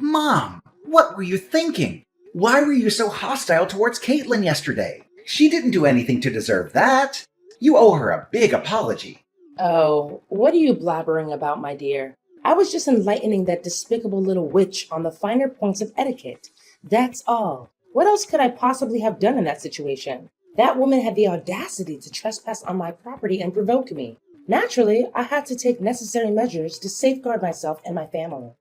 Mom, what were you thinking? Why were you so hostile towards Caitlin yesterday? She didn't do anything to deserve that. You owe her a big apology. Oh, what are you blabbering about, my dear? I was just enlightening that despicable little witch on the finer points of etiquette. That's all. What else could I possibly have done in that situation? That woman had the audacity to trespass on my property and provoke me. Naturally, I had to take necessary measures to safeguard myself and my family.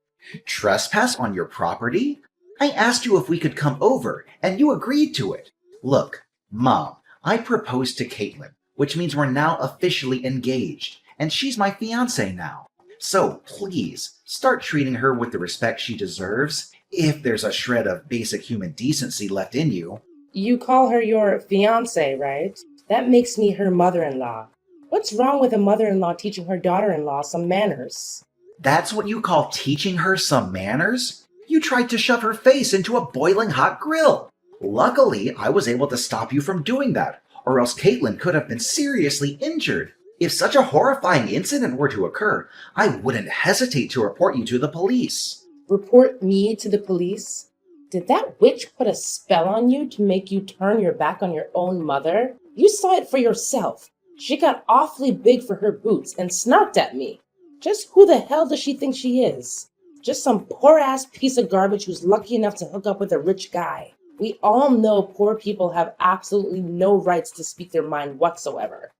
Trespass on your property? I asked you if we could come over, and you agreed to it. Look, Mom, I proposed to Caitlin, which means we're now officially engaged, and she's my fiancée now. So please, start treating her with the respect she deserves, if there's a shred of basic human decency left in you. You call her your fiancée, right? That makes me her mother-in-law. What's wrong with a mother-in-law teaching her daughter-in-law some manners? That's what you call teaching her some manners? You tried to shove her face into a boiling hot grill. Luckily, I was able to stop you from doing that, or else Caitlin could have been seriously injured. If such a horrifying incident were to occur, I wouldn't hesitate to report you to the police. Report me to the police? Did that witch put a spell on you to make you turn your back on your own mother? You saw it for yourself. She got awfully big for her boots and snarked at me. Just who the hell does she think she is? Just some poor-ass piece of garbage who's lucky enough to hook up with a rich guy. We all know poor people have absolutely no rights to speak their mind whatsoever.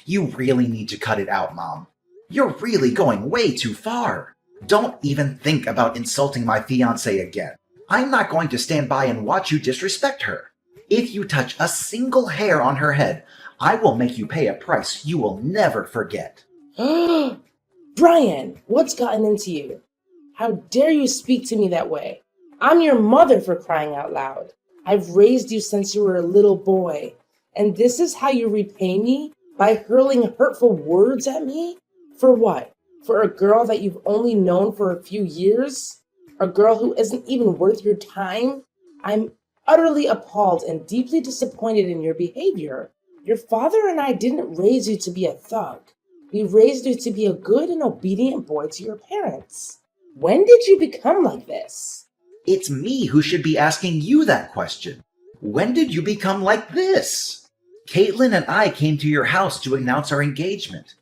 You really need to cut it out, Mom. You're really going way too far. Don't even think about insulting my fiancée again. I'm not going to stand by and watch you disrespect her. If you touch a single hair on her head, I will make you pay a price you will never forget. Brian, what's gotten into you? How dare you speak to me that way? I'm your mother, for crying out loud. I've raised you since you were a little boy. And this is how you repay me? By hurling hurtful words at me? For what? For a girl that you've only known for a few years? A girl who isn't even worth your time? I'm utterly appalled and deeply disappointed in your behavior. Your father and I didn't raise you to be a thug. We raised you to be a good and obedient boy to your parents. When did you become like this? It's me who should be asking you that question. When did you become like this? Caitlin and I came to your house to announce our engagement,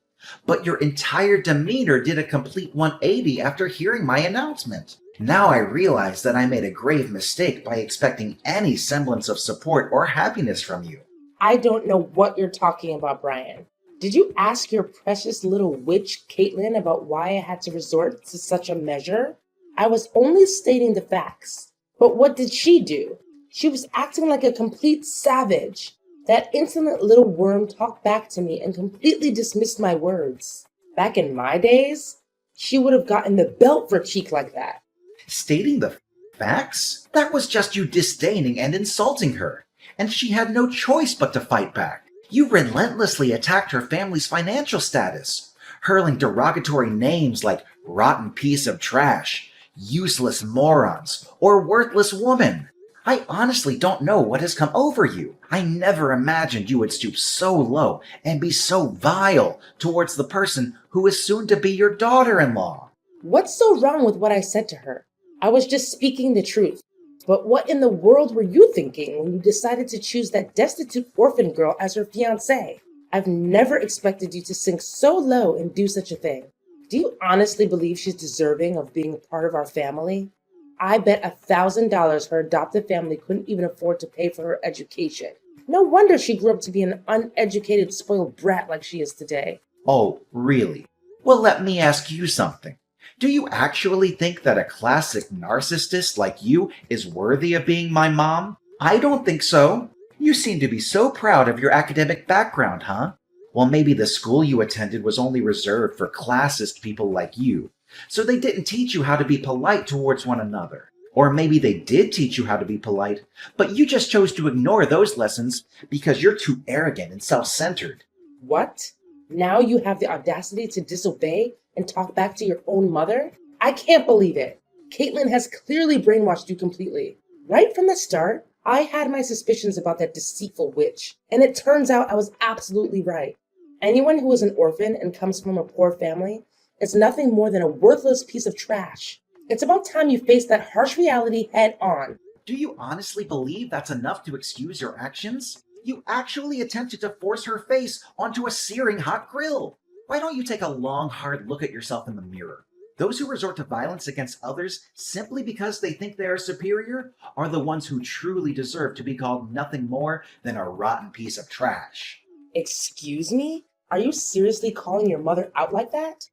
but your entire demeanor did a complete 180 after hearing my announcement. Now I realize that I made a grave mistake by expecting any semblance of support or happiness from you. I don't know what you're talking about, Brian. Did you ask your precious little witch, Caitlin, about why I had to resort to such a measure? I was only stating the facts. But what did she do? She was acting like a complete savage. That insolent little worm talked back to me and completely dismissed my words. Back in my days, she would have gotten the belt for cheek like that. Stating the facts? That was just you disdaining and insulting her, and she had no choice but to fight back. You relentlessly attacked her family's financial status, hurling derogatory names like rotten piece of trash, useless morons, or worthless woman. I honestly don't know what has come over you. I never imagined you would stoop so low and be so vile towards the person who is soon to be your daughter-in-law. What's so wrong with what I said to her? I was just speaking the truth. But what in the world were you thinking when you decided to choose that destitute orphan girl as her fiancée? I've never expected you to sink so low and do such a thing. Do you honestly believe she's deserving of being a part of our family? I bet $1,000 her adoptive family couldn't even afford to pay for her education. No wonder she grew up to be an uneducated, spoiled brat like she is today. Oh, really? Well, let me ask you something. Do you actually think that a classic narcissist like you is worthy of being my mom? I don't think so. You seem to be so proud of your academic background, huh? Well, maybe the school you attended was only reserved for classist people like you, so they didn't teach you how to be polite towards one another. Or maybe they did teach you how to be polite, but you just chose to ignore those lessons because you're too arrogant and self-centered. What? Now you have the audacity to disobey and talk back to your own mother? I can't believe it. Caitlin has clearly brainwashed you completely. Right from the start, I had my suspicions about that deceitful witch, and it turns out I was absolutely right. Anyone who is an orphan and comes from a poor family is nothing more than a worthless piece of trash. It's about time you face that harsh reality head on. Do you honestly believe that's enough to excuse your actions? You actually attempted to force her face onto a searing hot grill. Why don't you take a long, hard look at yourself in the mirror? Those who resort to violence against others simply because they think they are superior are the ones who truly deserve to be called nothing more than a rotten piece of trash. Excuse me? Are you seriously calling your mother out like that?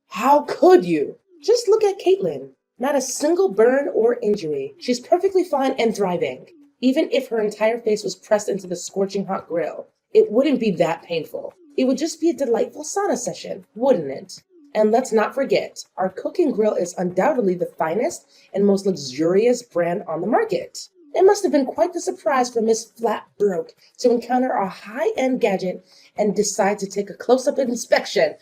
How could you? Just look at Caitlin. Not a single burn or injury. She's perfectly fine and thriving. Even if her entire face was pressed into the scorching hot grill, it wouldn't be that painful. It would just be a delightful sauna session, wouldn't it? And let's not forget, our cooking grill is undoubtedly the finest and most luxurious brand on the market. It must have been quite the surprise for Miss Flatbroke to encounter a high-end gadget and decide to take a close-up inspection.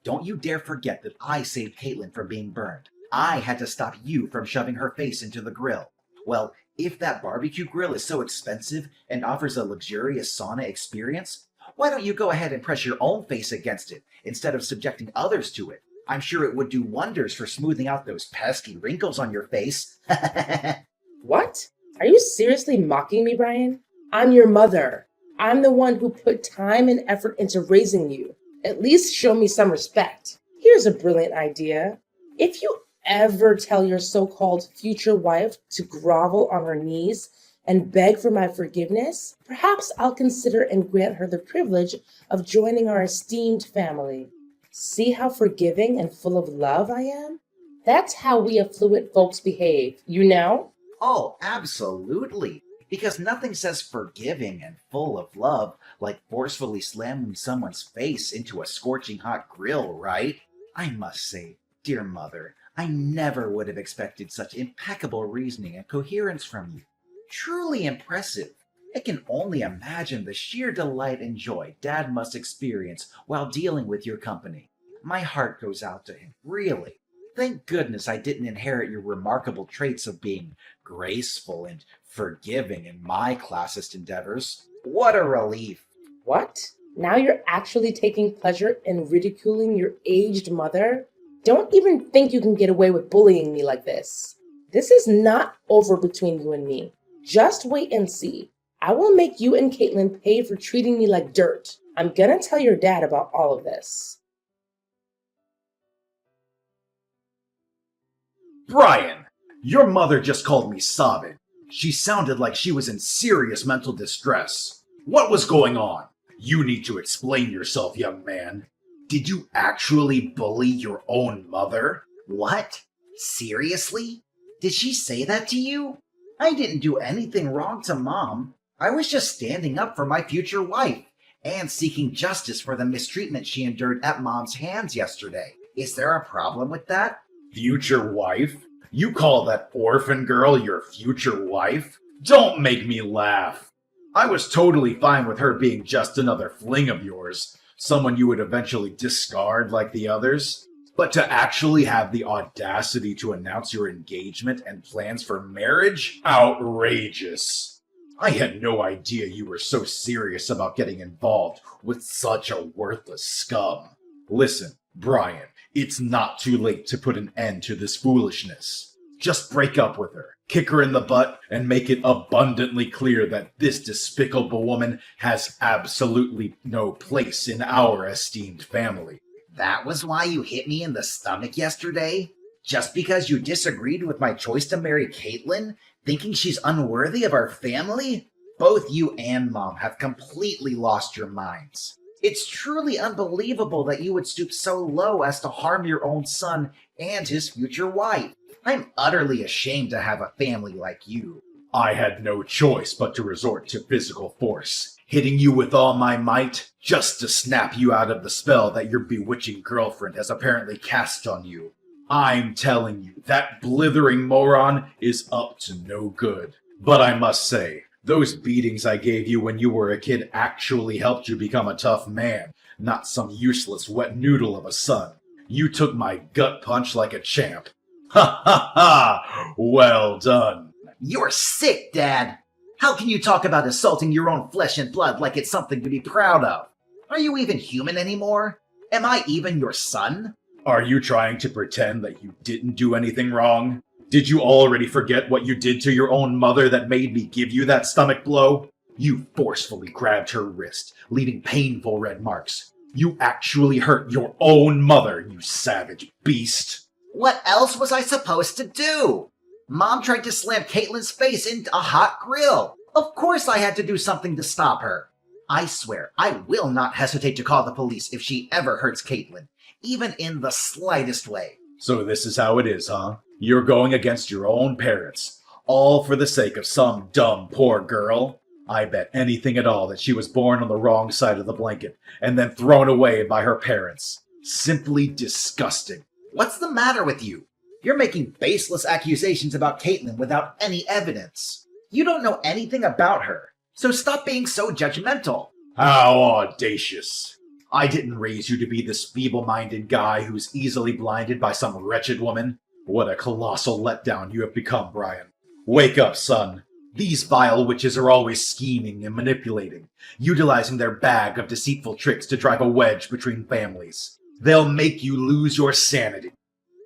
Don't you dare forget that I saved Caitlin from being burned. I had to stop you from shoving her face into the grill. Well, if that barbecue grill is so expensive and offers a luxurious sauna experience, why don't you go ahead and press your own face against it instead of subjecting others to it? I'm sure it would do wonders for smoothing out those pesky wrinkles on your face. What? Are you seriously mocking me, Brian? I'm your mother. I'm the one who put time and effort into raising you. At least show me some respect. Here's a brilliant idea. If you ever tell your so-called future wife to grovel on her knees and beg for my forgiveness, perhaps I'll consider and grant her the privilege of joining our esteemed family. See how forgiving and full of love I am? That's how we affluent folks behave, you know? Oh, absolutely. Because nothing says forgiving and full of love like forcefully slamming someone's face into a scorching hot grill, right? I must say, dear mother, I never would have expected such impeccable reasoning and coherence from you. Truly impressive. I can only imagine the sheer delight and joy Dad must experience while dealing with your company. My heart goes out to him, really. Thank goodness I didn't inherit your remarkable traits of being graceful and forgiving in my classist endeavors. What a relief. What? Now you're actually taking pleasure in ridiculing your aged mother? Don't even think you can get away with bullying me like this. This is not over between you and me. Just wait and see. I will make you and Caitlin pay for treating me like dirt. I'm gonna tell your dad about all of this. Brian, your mother just called me sobbing. She sounded like she was in serious mental distress. What was going on? You need to explain yourself, young man. Did you actually bully your own mother? What? Seriously? Did she say that to you? I didn't do anything wrong to Mom. I was just standing up for my future wife and seeking justice for the mistreatment she endured at Mom's hands yesterday. Is there a problem with that? Future wife? You call that orphan girl your future wife? Don't make me laugh. I was totally fine with her being just another fling of yours, someone you would eventually discard like the others. But to actually have the audacity to announce your engagement and plans for marriage? Outrageous. I had no idea you were so serious about getting involved with such a worthless scum. Listen, Brian, it's not too late to put an end to this foolishness. Just break up with her, kick her in the butt, and make it abundantly clear that this despicable woman has absolutely no place in our esteemed family. That was why you hit me in the stomach yesterday? Just because you disagreed with my choice to marry Caitlin, thinking she's unworthy of our family? Both you and Mom have completely lost your minds. It's truly unbelievable that you would stoop so low as to harm your own son and his future wife. I'm utterly ashamed to have a family like you. I had no choice but to resort to physical force, hitting you with all my might, just to snap you out of the spell that your bewitching girlfriend has apparently cast on you. I'm telling you, that blithering moron is up to no good. But I must say, those beatings I gave you when you were a kid actually helped you become a tough man, not some useless wet noodle of a son. You took my gut punch like a champ. Ha ha ha! Well done. You're sick, Dad. How can you talk about assaulting your own flesh and blood like it's something to be proud of? Are you even human anymore? Am I even your son? Are you trying to pretend that you didn't do anything wrong? Did you already forget what you did to your own mother that made me give you that stomach blow? You forcefully grabbed her wrist, leaving painful red marks. You actually hurt your own mother, you savage beast. What else was I supposed to do? Mom tried to slam Caitlin's face into a hot grill. Of course I had to do something to stop her. I swear, I will not hesitate to call the police if she ever hurts Caitlin, even in the slightest way. So this is how it is, huh? You're going against your own parents, all for the sake of some dumb poor girl? I bet anything at all that she was born on the wrong side of the blanket and then thrown away by her parents. Simply disgusting. What's the matter with you? You're making baseless accusations about Caitlin without any evidence. You don't know anything about her, so stop being so judgmental. How audacious. I didn't raise you to be this feeble-minded guy who's easily blinded by some wretched woman. What a colossal letdown you have become, Brian. Wake up, son. These vile witches are always scheming and manipulating, utilizing their bag of deceitful tricks to drive a wedge between families. They'll make you lose your sanity.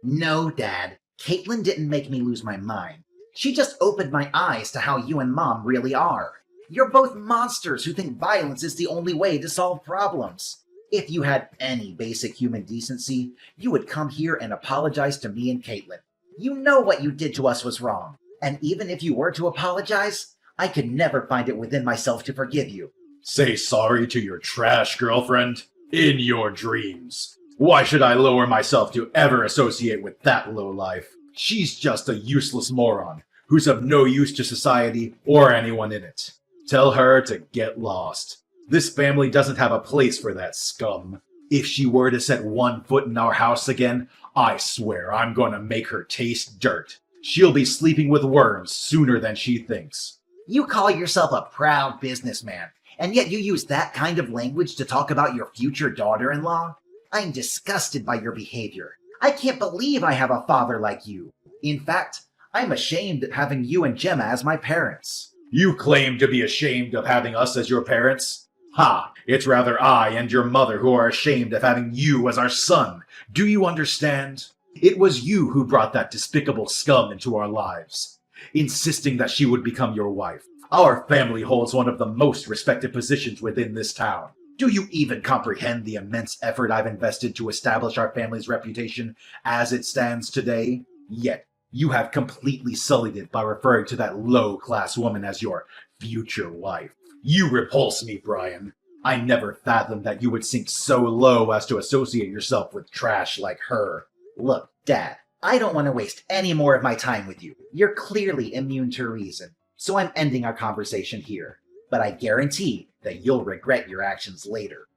No, Dad. Caitlin didn't make me lose my mind. She just opened my eyes to how you and Mom really are. You're both monsters who think violence is the only way to solve problems. If you had any basic human decency, you would come here and apologize to me and Caitlin. You know what you did to us was wrong. And even if you were to apologize, I could never find it within myself to forgive you. Say sorry to your trash girlfriend? In your dreams. Why should I lower myself to ever associate with that lowlife? She's just a useless moron, who's of no use to society or anyone in it. Tell her to get lost. This family doesn't have a place for that scum. If she were to set one foot in our house again, I swear I'm going to make her taste dirt. She'll be sleeping with worms sooner than she thinks. You call yourself a proud businessman, and yet you use that kind of language to talk about your future daughter-in-law? I'm disgusted by your behavior. I can't believe I have a father like you. In fact, I'm ashamed of having you and Gemma as my parents. You claim to be ashamed of having us as your parents? Ha! It's rather I and your mother who are ashamed of having you as our son. Do you understand? It was you who brought that despicable scum into our lives, insisting that she would become your wife. Our family holds one of the most respected positions within this town. Do you even comprehend the immense effort I've invested to establish our family's reputation as it stands today? Yet, you have completely sullied it by referring to that low-class woman as your future wife. You repulse me, Brian. I never fathomed that you would sink so low as to associate yourself with trash like her. Look, Dad, I don't want to waste any more of my time with you. You're clearly immune to reason, so I'm ending our conversation here. But I guarantee that you'll regret your actions later.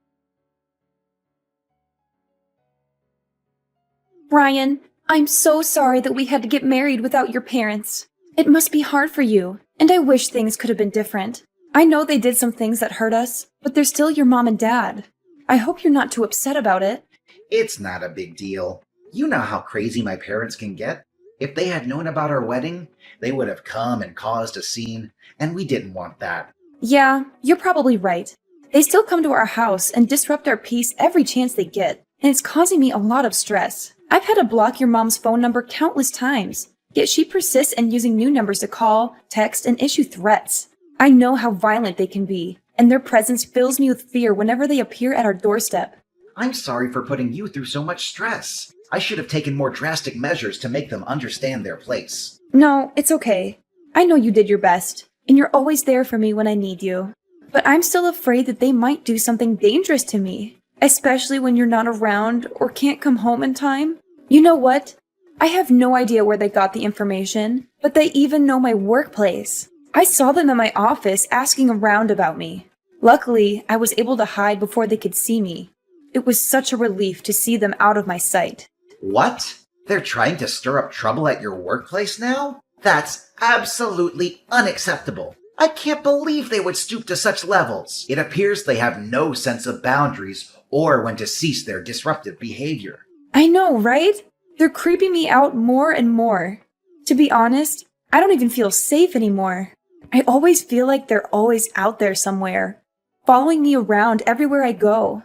Brian, I'm so sorry that we had to get married without your parents. It must be hard for you, and I wish things could have been different. I know they did some things that hurt us, but they're still your mom and dad. I hope you're not too upset about it. It's not a big deal. You know how crazy my parents can get. If they had known about our wedding, they would have come and caused a scene, and we didn't want that. Yeah, you're probably right. They still come to our house and disrupt our peace every chance they get, and it's causing me a lot of stress. I've had to block your mom's phone number countless times, yet she persists in using new numbers to call, text, and issue threats. I know how violent they can be, and their presence fills me with fear whenever they appear at our doorstep. I'm sorry for putting you through so much stress. I should have taken more drastic measures to make them understand their place. No, it's okay. I know you did your best, and you're always there for me when I need you. But I'm still afraid that they might do something dangerous to me, especially when you're not around or can't come home in time. You know what? I have no idea where they got the information, but they even know my workplace. I saw them in my office asking around about me. Luckily, I was able to hide before they could see me. It was such a relief to see them out of my sight. What? They're trying to stir up trouble at your workplace now? That's absolutely unacceptable. I can't believe they would stoop to such levels. It appears they have no sense of boundaries or when to cease their disruptive behavior. I know, right? They're creeping me out more and more. To be honest, I don't even feel safe anymore. I always feel like they're always out there somewhere, following me around everywhere I go.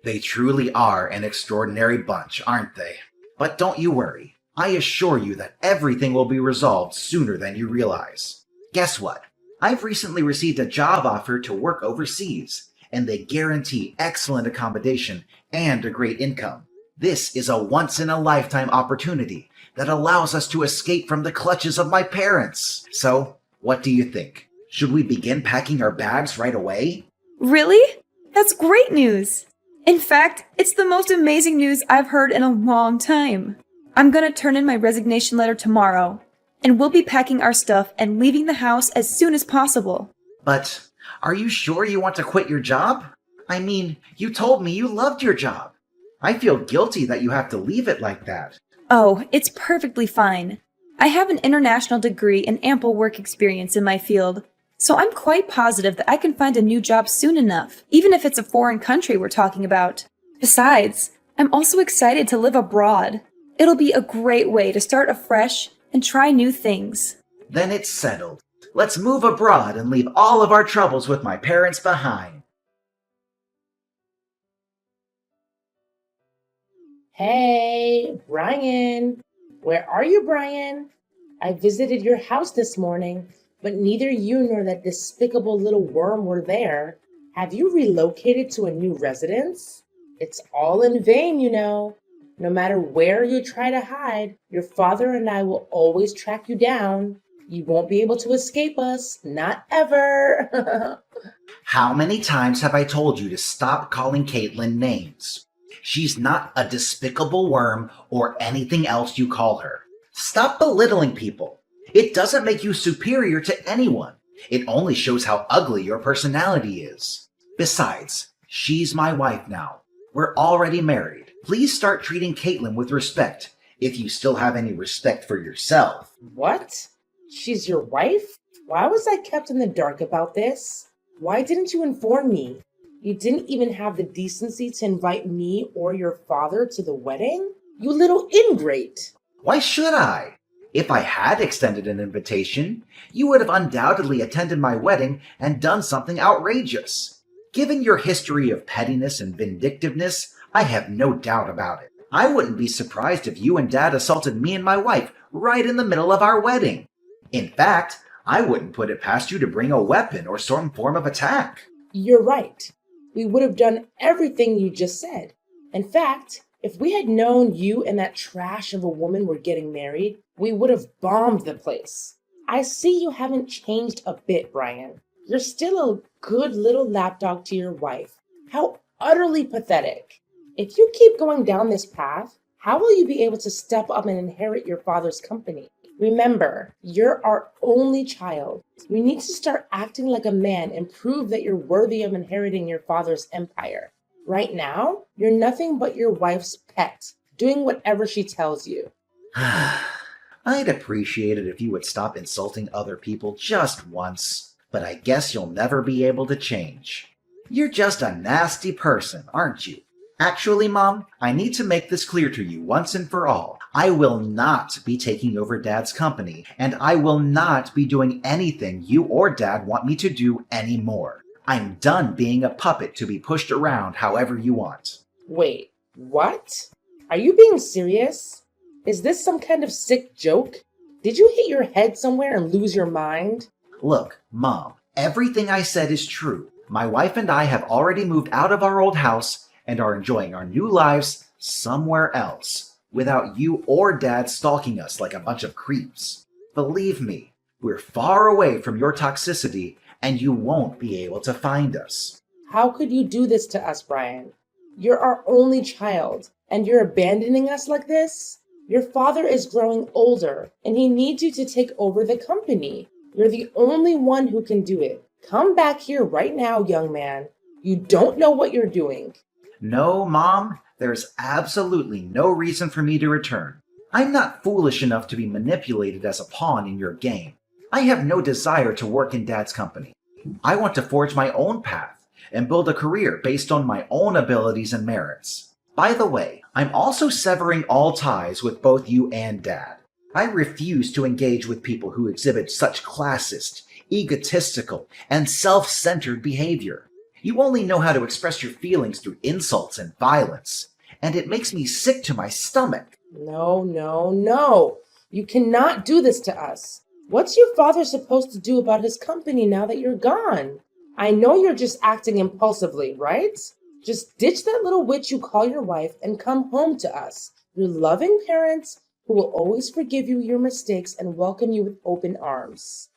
They truly are an extraordinary bunch, aren't they? But don't you worry. I assure you that everything will be resolved sooner than you realize. Guess what? I've recently received a job offer to work overseas, and they guarantee excellent accommodation and a great income. This is a once-in-a-lifetime opportunity that allows us to escape from the clutches of my parents. So, what do you think? Should we begin packing our bags right away? Really? That's great news! In fact, it's the most amazing news I've heard in a long time. I'm gonna turn in my resignation letter tomorrow, and we'll be packing our stuff and leaving the house as soon as possible. But are you sure you want to quit your job? I mean, you told me you loved your job. I feel guilty that you have to leave it like that. Oh, it's perfectly fine. I have an international degree and ample work experience in my field, so I'm quite positive that I can find a new job soon enough, even if it's a foreign country we're talking about. Besides, I'm also excited to live abroad. It'll be a great way to start afresh and try new things. Then it's settled. Let's move abroad and leave all of our troubles with my parents behind. Hey, Brian. Where are you, Brian? I visited your house this morning, but neither you nor that despicable little worm were there. Have you relocated to a new residence? It's all in vain, you know. No matter where you try to hide, your father and I will always track you down. You won't be able to escape us. Not ever. How many times have I told you to stop calling Caitlin names? She's not a despicable worm or anything else you call her. Stop belittling people. It doesn't make you superior to anyone. It only shows how ugly your personality is. Besides, she's my wife now. We're already married. Please start treating Caitlin with respect, if you still have any respect for yourself. What? She's your wife? Why was I kept in the dark about this? Why didn't you inform me? You didn't even have the decency to invite me or your father to the wedding? You little ingrate! Why should I? If I had extended an invitation, you would have undoubtedly attended my wedding and done something outrageous. Given your history of pettiness and vindictiveness, I have no doubt about it. I wouldn't be surprised if you and Dad assaulted me and my wife right in the middle of our wedding. In fact, I wouldn't put it past you to bring a weapon or some form of attack. You're right. We would have done everything you just said. In fact, if we had known you and that trash of a woman were getting married, we would have bombed the place. I see you haven't changed a bit, Brian. You're still a good little lapdog to your wife. How utterly pathetic. If you keep going down this path, how will you be able to step up and inherit your father's company? Remember, you're our only child. You need to start acting like a man and prove that you're worthy of inheriting your father's empire. Right now, you're nothing but your wife's pet, doing whatever she tells you. I'd appreciate it if you would stop insulting other people just once, but I guess you'll never be able to change. You're just a nasty person, aren't you? Actually, Mom, I need to make this clear to you once and for all. I will not be taking over Dad's company, and I will not be doing anything you or Dad want me to do anymore. I'm done being a puppet to be pushed around however you want. Wait, what? Are you being serious? Is this some kind of sick joke? Did you hit your head somewhere and lose your mind? Look, Mom, everything I said is true. My wife and I have already moved out of our old house and are enjoying our new lives somewhere else, without you or Dad stalking us like a bunch of creeps. Believe me, we're far away from your toxicity, and you won't be able to find us. How could you do this to us, Brian? You're our only child, and you're abandoning us like this? Your father is growing older, and he needs you to take over the company. You're the only one who can do it. Come back here right now, young man. You don't know what you're doing. No, Mom, there's absolutely no reason for me to return. I'm not foolish enough to be manipulated as a pawn in your game. I have no desire to work in Dad's company. I want to forge my own path and build a career based on my own abilities and merits. By the way, I'm also severing all ties with both you and Dad. I refuse to engage with people who exhibit such classist, egotistical, and self-centered behavior. You only know how to express your feelings through insults and violence, and it makes me sick to my stomach. No, no, no. You cannot do this to us. What's your father supposed to do about his company now that you're gone? I know you're just acting impulsively, right? Just ditch that little witch you call your wife and come home to us. Your loving parents who will always forgive you your mistakes and welcome you with open arms.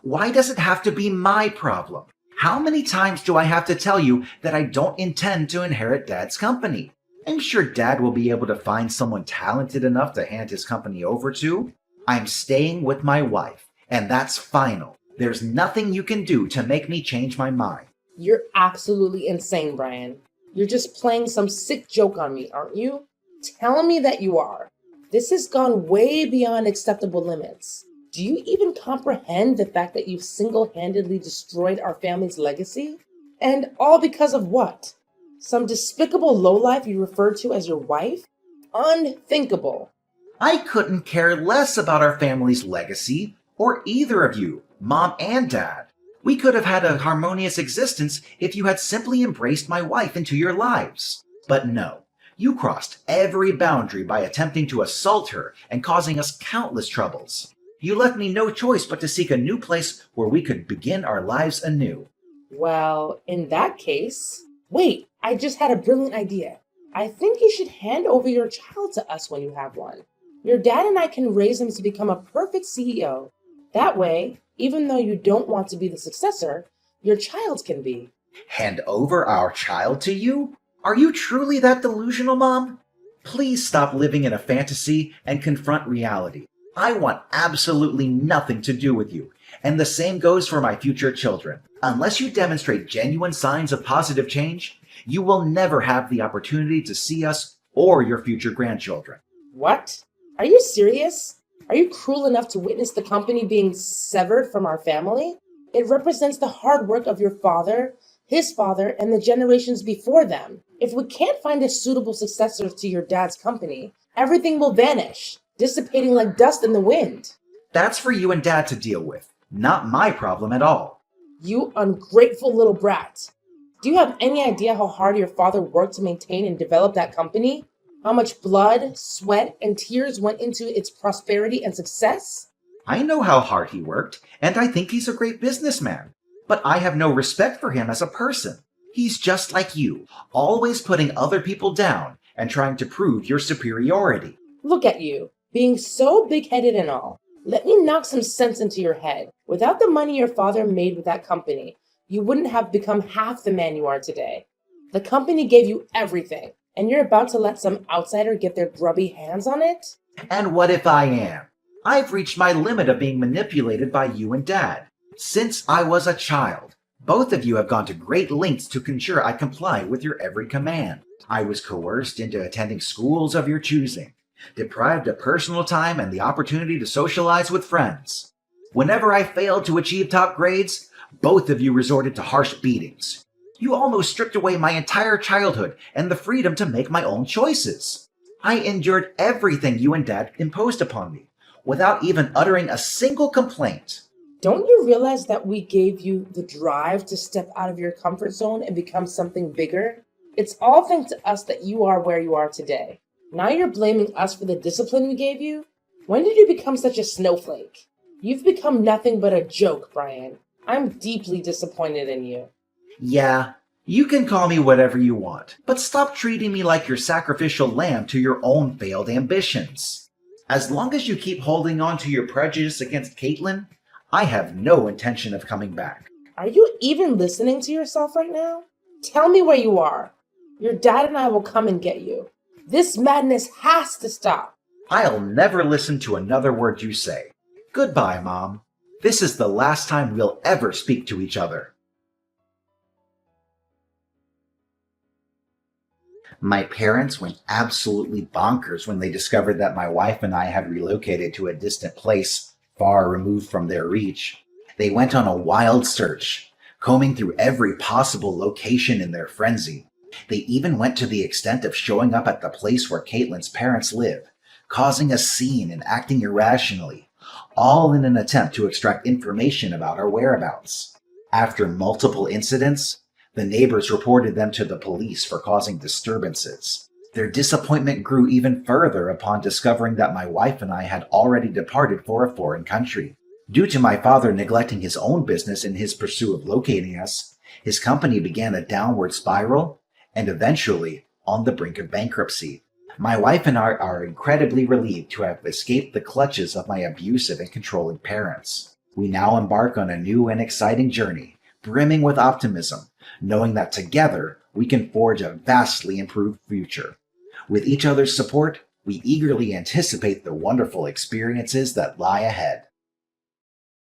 Why does it have to be my problem? How many times do I have to tell you that I don't intend to inherit Dad's company? I'm sure Dad will be able to find someone talented enough to hand his company over to. I'm staying with my wife, and that's final. There's nothing you can do to make me change my mind. You're absolutely insane, Brian. You're just playing some sick joke on me, aren't you? Tell me that you are. This has gone way beyond acceptable limits. Do you even comprehend the fact that you've single-handedly destroyed our family's legacy? And all because of what? Some despicable lowlife you refer to as your wife? Unthinkable. I couldn't care less about our family's legacy, or either of you, Mom and Dad. We could have had a harmonious existence if you had simply embraced my wife into your lives. But no, you crossed every boundary by attempting to assault her and causing us countless troubles. You left me no choice but to seek a new place where we could begin our lives anew. Well, in that case... Wait, I just had a brilliant idea. I think you should hand over your child to us when you have one. Your dad and I can raise him to become a perfect CEO. That way, even though you don't want to be the successor, your child can be. Hand over our child to you? Are you truly that delusional, Mom? Please stop living in a fantasy and confront reality. I want absolutely nothing to do with you, and the same goes for my future children. Unless you demonstrate genuine signs of positive change, you will never have the opportunity to see us or your future grandchildren. What? Are you serious? Are you cruel enough to witness the company being severed from our family? It represents the hard work of your father, his father, and the generations before them. If we can't find a suitable successor to your dad's company, everything will vanish, dissipating like dust in the wind. That's for you and Dad to deal with, not my problem at all. You ungrateful little brat. Do you have any idea how hard your father worked to maintain and develop that company? How much blood, sweat, and tears went into its prosperity and success? I know how hard he worked, and I think he's a great businessman. But I have no respect for him as a person. He's just like you, always putting other people down and trying to prove your superiority. Look at you, being so big-headed and all. Let me knock some sense into your head. Without the money your father made with that company, you wouldn't have become half the man you are today. The company gave you everything, and you're about to let some outsider get their grubby hands on it? And what if I am? I've reached my limit of being manipulated by you and Dad. Since I was a child, both of you have gone to great lengths to ensure I comply with your every command. I was coerced into attending schools of your choosing, deprived of personal time and the opportunity to socialize with friends. Whenever I failed to achieve top grades, both of you resorted to harsh beatings. You almost stripped away my entire childhood and the freedom to make my own choices. I endured everything you and Dad imposed upon me, without even uttering a single complaint. Don't you realize that we gave you the drive to step out of your comfort zone and become something bigger? It's all thanks to us that you are where you are today. Now you're blaming us for the discipline we gave you? When did you become such a snowflake? You've become nothing but a joke, Brian. I'm deeply disappointed in you. Yeah, you can call me whatever you want, but stop treating me like your sacrificial lamb to your own failed ambitions. As long as you keep holding on to your prejudice against Caitlin, I have no intention of coming back. Are you even listening to yourself right now? Tell me where you are. Your dad and I will come and get you. This madness has to stop. I'll never listen to another word you say. Goodbye, Mom. This is the last time we'll ever speak to each other. My parents went absolutely bonkers when they discovered that my wife and I had relocated to a distant place far removed from their reach. They went on a wild search, combing through every possible location in their frenzy. They even went to the extent of showing up at the place where Caitlin's parents live, causing a scene and acting irrationally, all in an attempt to extract information about our whereabouts. After multiple incidents, The neighbors reported them to the police for causing disturbances. Their disappointment grew even further upon discovering that my wife and I had already departed for a foreign country. Due to my father neglecting his own business in his pursuit of locating us, his company began a downward spiral and eventually on the brink of bankruptcy. My wife and I are incredibly relieved to have escaped the clutches of my abusive and controlling parents. We now embark on a new and exciting journey, brimming with optimism, knowing that together we can forge a vastly improved future. With each other's support, we eagerly anticipate the wonderful experiences that lie ahead.